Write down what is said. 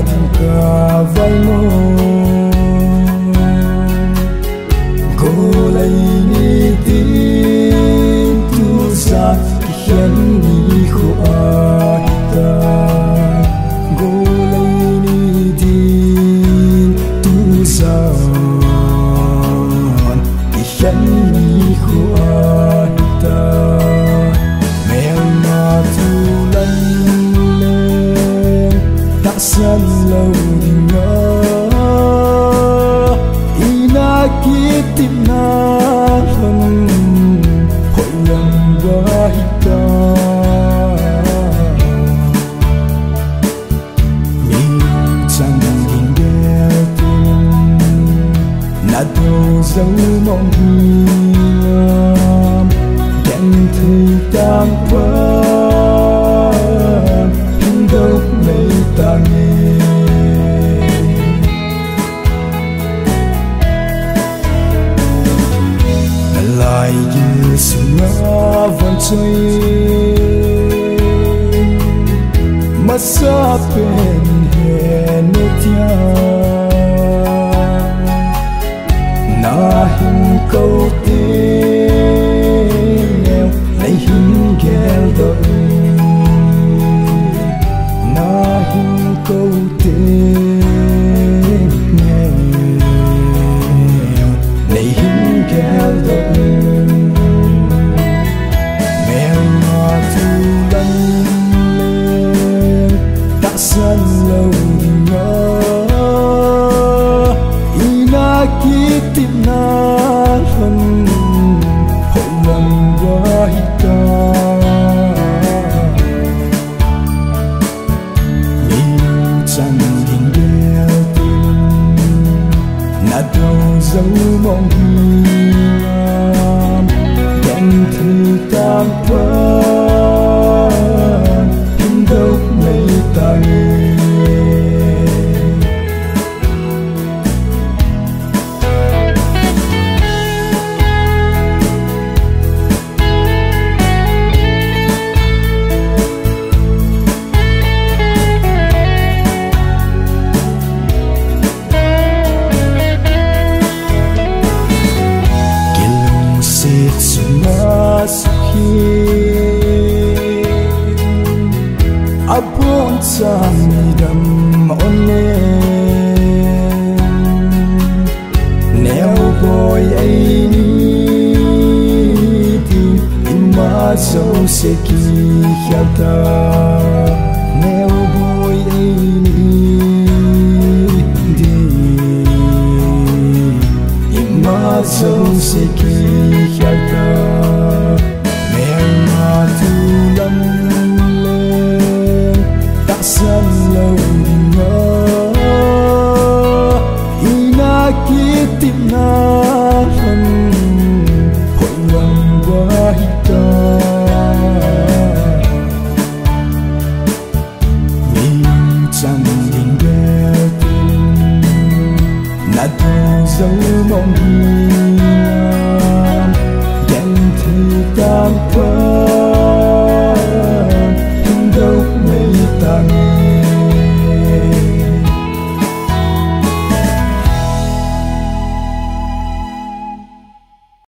thằng cả vai mô cô lấy ni tin tu sa khiến ni khổ ta cô lấy ni tin tu sa khiến ni khổ ta mèo mà thu lên ta san lâu đi ngỡ ina kitim na hân hội lòng qua hita mình chẳng hình đeo tin na đâu dấu mong hiểm đèn thấy tam phận hình đâu mấy ta nghe lại như sương ngã vẫn chơi mắt xa bên hẹn tia na hình câu tiếng nghèo lấy hình ghel đợi na hình câu tiếng nghèo lấy hình ghel đợi mèo mà thu lăn lên đã san lâu đi ngỡ ina kitim na hân hội lòng qua hita mình chẳng hình đeo tin na đâu dấu mong hiểm đèn thư tam phận hình đâu mấy ta nghe Apun sami dam onne neo boy ai ni ti ima so seki khata neo boy ai ni ti ima so seki khata san lâu đi ngỡ ina kitim na hân hội lòng qua hita mình chẳng hình đeo tin na đâu dấu mong hiểm đèn thư tam phận hình đâu mấy ta nghe